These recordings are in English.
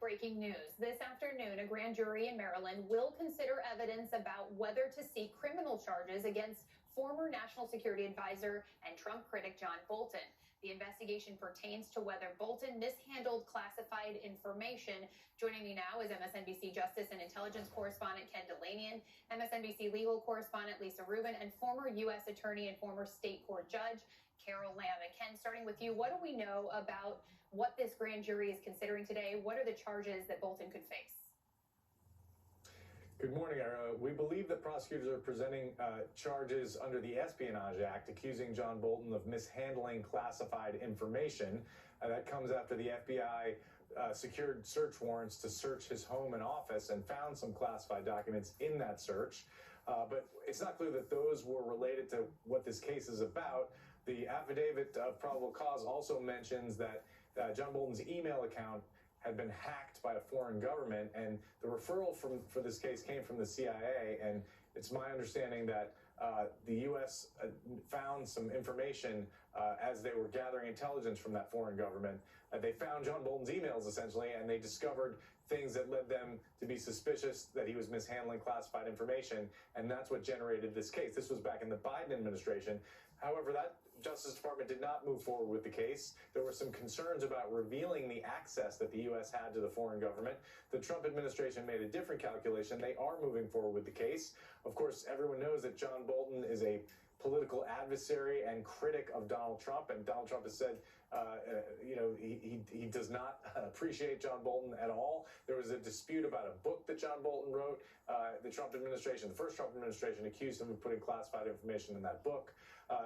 Breaking news. This afternoon, a grand jury in Maryland will consider evidence about whether to seek criminal charges against former National Security Advisor and Trump critic John Bolton. The investigation pertains to whether Bolton mishandled classified information. Joining me now is MSNBC Justice and Intelligence correspondent Ken Delanian, MSNBC legal correspondent Lisa Rubin, and former U.S. attorney and former state court judge Carol Lamb. And Ken, starting with you, what do we know about what this grand jury is considering today? What are the charges that Bolton could face? Good morning, Ira. We believe that prosecutors are presenting charges under the Espionage Act accusing John Bolton of mishandling classified information. That comes after the FBI secured search warrants to search his home and office and found some classified documents in that search. But it's not clear that those were related to what this case is about. The affidavit of probable cause also mentions that John Bolton's email account had been hacked by a foreign government, and the referral for this case came from the CIA, and it's my understanding that the U.S. found some information as they were gathering intelligence from that foreign government. They found John Bolton's emails, essentially, and they discovered things that led them to be suspicious that he was mishandling classified information, and that's what generated this case. This was back in the Biden administration. However, that Justice Department did not move forward with the case. There were some concerns about revealing the access that the U.S. had to the foreign government. The Trump administration made a different calculation. They are moving forward with the case. Of course, everyone knows that John Bolton is a political adversary and critic of Donald Trump, and Donald Trump has said, he does not appreciate John Bolton at all. There was a dispute about a book that John Bolton wrote. The Trump administration, the first Trump administration, accused him of putting classified information in that book.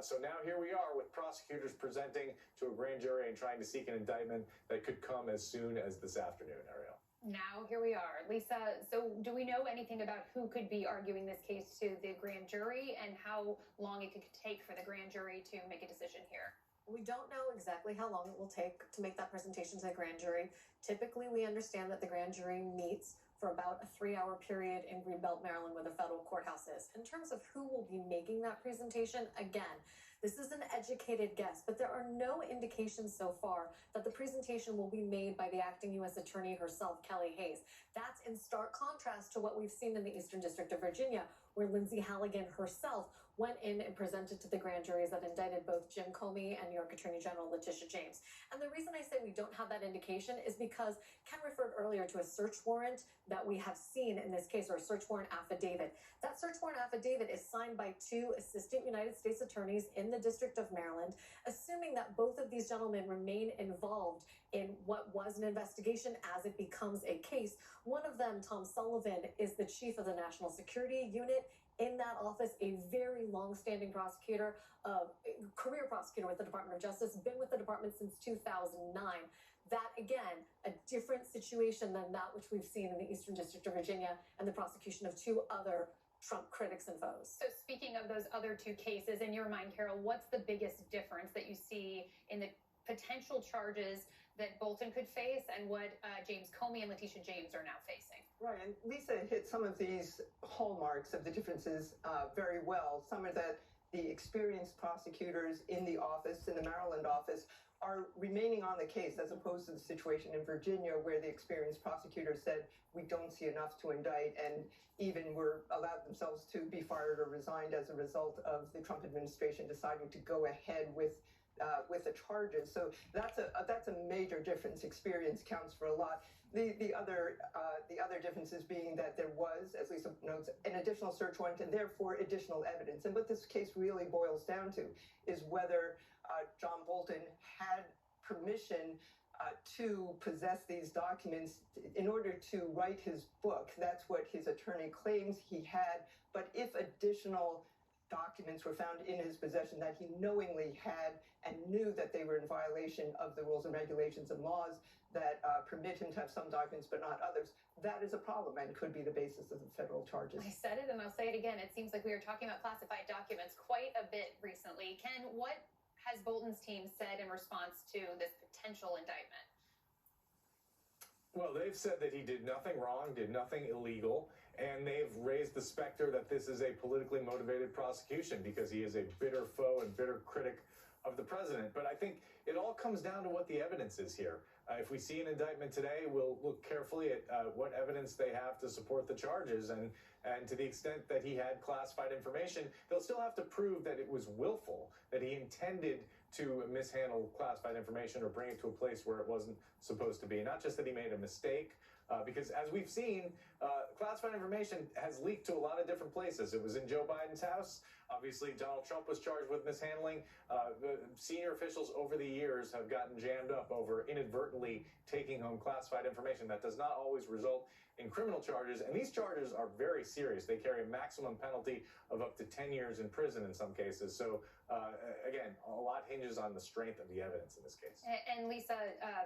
So now here we are with prosecutors presenting to a grand jury and trying to seek an indictment that could come as soon as this afternoon, Ariel. Now, here we are. Lisa, so do we know anything about who could be arguing this case to the grand jury and how long it could take for the grand jury to make a decision here? We don't know exactly how long it will take to make that presentation to the grand jury. Typically, we understand that the grand jury meets for about a 3-hour period in Greenbelt, Maryland, where the federal courthouse is. In terms of who will be making that presentation, again, this is an educated guess, but there are no indications so far that the presentation will be made by the acting U.S. attorney herself, Kelly Hayes. That's in stark contrast to what we've seen in the Eastern District of Virginia, where Lindsay Halligan herself went in and presented to the grand juries that indicted both Jim Comey and New York Attorney General Letitia James. And the reason I say we don't have that indication is because Ken referred earlier to a search warrant that we have seen in this case, or a search warrant affidavit. That search warrant affidavit is signed by 2 assistant United States attorneys in the District of Maryland, assuming that both of these gentlemen remain involved in what was an investigation as it becomes a case. One of them, Tom Sullivan, is the chief of the National Security Unit in that office, a very long-standing prosecutor, career prosecutor with the Department of Justice, been with the department since 2009. That, again, a different situation than that which we've seen in the Eastern District of Virginia and the prosecution of 2 other Trump critics and foes. So speaking of those other 2 cases, in your mind, Carol, what's the biggest difference that you see in the potential charges that Bolton could face and what James Comey and Letitia James are now facing? Right, and Lisa hit some of these hallmarks of the differences very well. Some are that the experienced prosecutors in the office, in the Maryland office, are remaining on the case, as opposed to the situation in Virginia where the experienced prosecutors said, we don't see enough to indict, and even were allowed themselves to be fired or resigned as a result of the Trump administration deciding to go ahead with the charges. So that's a major difference. Experience counts for a lot. The other differences being that there was, as Lisa notes, an additional search warrant and therefore additional evidence. And what this case really boils down to is whether John Bolton had permission to possess these documents in order to write his book. That's what his attorney claims he had. But if additional documents were found in his possession that he knowingly had and knew that they were in violation of the rules and regulations and laws that permit him to have some documents but not others, that is a problem and could be the basis of the federal charges. I said it and I'll say it again. It seems like we are talking about classified documents quite a bit recently. Ken, what has Bolton's team said in response to this potential indictment? Well, they've said that he did nothing wrong, did nothing illegal, and they've raised the specter that this is a politically motivated prosecution because he is a bitter foe and bitter critic of the president. But I think it all comes down to what the evidence is here. If we see an indictment today, we'll look carefully at what evidence they have to support the charges. And to the extent that he had classified information, they'll still have to prove that it was willful, that he intended to mishandle classified information or bring it to a place where it wasn't supposed to be. Not just that he made a mistake, because as we've seen, classified information has leaked to a lot of different places. It was in Joe Biden's house. Obviously, Donald Trump was charged with mishandling. The senior officials over the years have gotten jammed up over inadvertently taking home classified information. That does not always result in criminal charges, and these charges are very serious. They carry a maximum penalty of up to 10 years in prison in some cases. So, again, a lot hinges on the strength of the evidence in this case. And Lisa,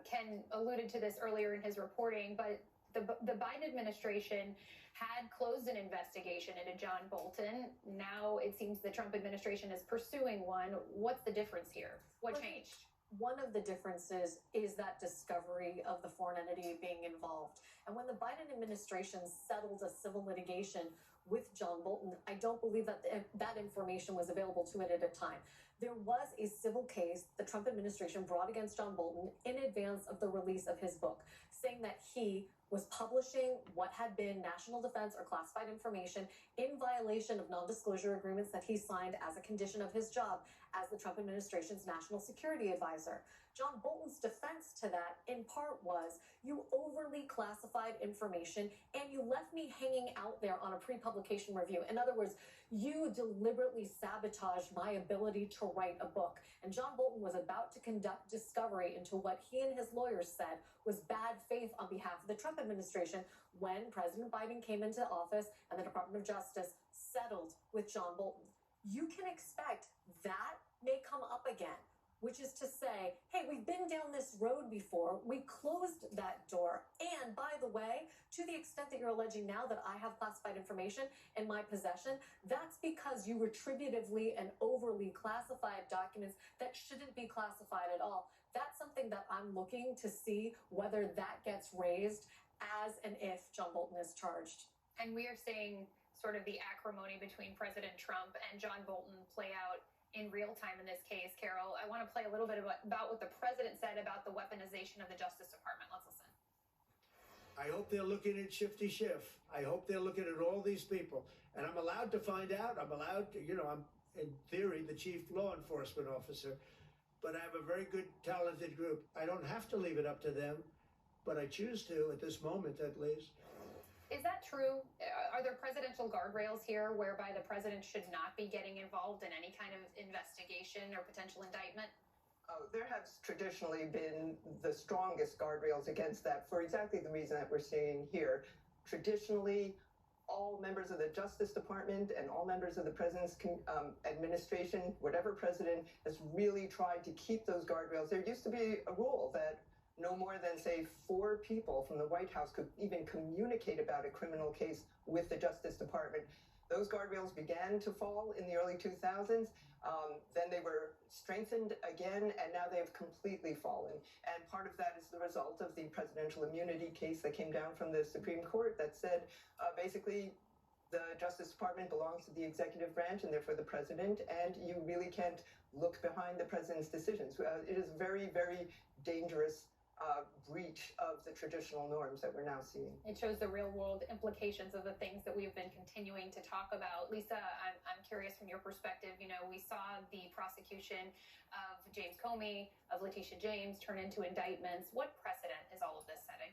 Ken alluded to this earlier in his reporting, but the Biden administration had closed an investigation into John Bolton. Now it seems the Trump administration is pursuing one. What's the difference here? What changed? One of the differences is that discovery of the foreign entity being involved. And when the Biden administration settled a civil litigation with John Bolton, I don't believe that that information was available to it at a time. There was a civil case the Trump administration brought against John Bolton in advance of the release of his book, saying that he was publishing what had been national defense or classified information in violation of non-disclosure agreements that he signed as a condition of his job as the Trump administration's national security advisor. John Bolton's defense to that, in part, was you overly classified information and you left me hanging out there on a pre-publication review. In other words, you deliberately sabotaged my ability to write a book. And John Bolton was about to conduct discovery into what he and his lawyers said was bad faith on behalf of the Trump administration when President Biden came into office and the Department of Justice settled with John Bolton. You can expect that may come up again, which is to say, hey, we've been down this road before. We closed that door. And by the way, to the extent that you're alleging now that I have classified information in my possession, that's because you retributively and overly classified documents that shouldn't be classified at all. That's something that I'm looking to see whether that gets raised as and if John Bolton is charged. And we are seeing sort of the acrimony between President Trump and John Bolton play out in real time in this case. Carol, I want to play a little bit about what the president said about the weaponization of the Justice Department. Let's listen. I hope they're looking at Shifty Schiff. I hope they're looking at all these people. And I'm allowed to find out. I'm allowed to, I'm in theory the chief law enforcement officer. But I have a very good, talented group. I don't have to leave it up to them, but I choose to at this moment, at least. Is that true? Are there presidential guardrails here whereby the president should not be getting involved in any kind of investigation or potential indictment? Oh, there has traditionally been the strongest guardrails against that for exactly the reason that we're seeing here. Traditionally, all members of the Justice Department and all members of the president's administration, whatever president, has really tried to keep those guardrails. There used to be a rule that no more than, say, 4 people from the White House could even communicate about a criminal case with the Justice Department. Those guardrails began to fall in the early 2000s. Then they were strengthened again, and now they've completely fallen. And part of that is the result of the presidential immunity case that came down from the Supreme Court that said, basically, the Justice Department belongs to the executive branch and therefore the president, and you really can't look behind the president's decisions. It is very, very dangerous breach of the traditional norms that we're now seeing. It shows the real world implications of the things that we've been continuing to talk about. Lisa, I'm curious from your perspective. We saw the prosecution of James Comey, of Letitia James turn into indictments. What precedent is all of this setting?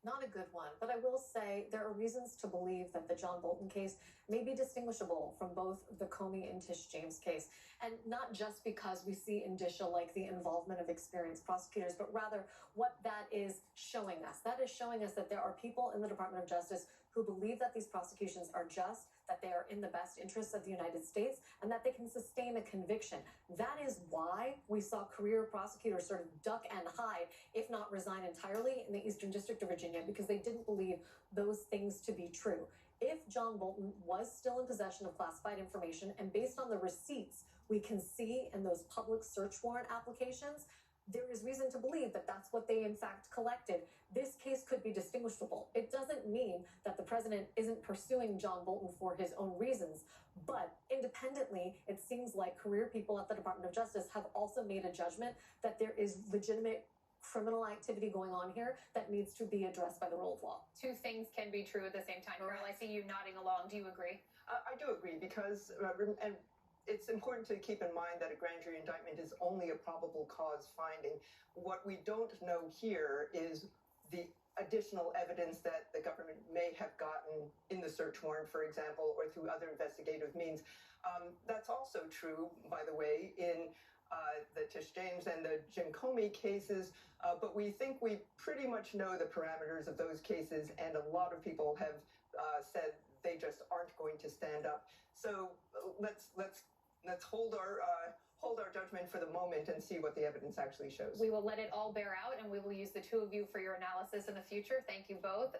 Not a good one, but I will say there are reasons to believe that the John Bolton case may be distinguishable from both the Comey and Tish James case. And not just because we see indicia like the involvement of experienced prosecutors, but rather what that is showing us. That is showing us that there are people in the Department of Justice who believe that these prosecutions are just, that they are in the best interests of the United States, and that they can sustain a conviction. That is why we saw career prosecutors sort of duck and hide, if not resign entirely, in the Eastern District of Virginia, because they didn't believe those things to be true. If John Bolton was still in possession of classified information, and based on the receipts we can see in those public search warrant applications, there is reason to believe that that's what they in fact collected. This case could be distinguishable. It doesn't mean that the president isn't pursuing John Bolton for his own reasons, but independently, it seems like career people at the Department of Justice have also made a judgment that there is legitimate criminal activity going on here that needs to be addressed by the rule of law. Two things can be true at the same time. Carol, I see you nodding along. Do you agree? I do agree because, and it's important to keep in mind that a grand jury indictment is only a probable cause finding. What we don't know here is the additional evidence that the government may have gotten in the search warrant, for example, or through other investigative means. That's also true, by the way, in the Tish James and the Jim Comey cases, but we think we pretty much know the parameters of those cases, and a lot of people have said they just aren't going to stand up. So let's hold our judgment for the moment and see what the evidence actually shows. We will let it all bear out, and we will use the two of you for your analysis in the future. Thank you both.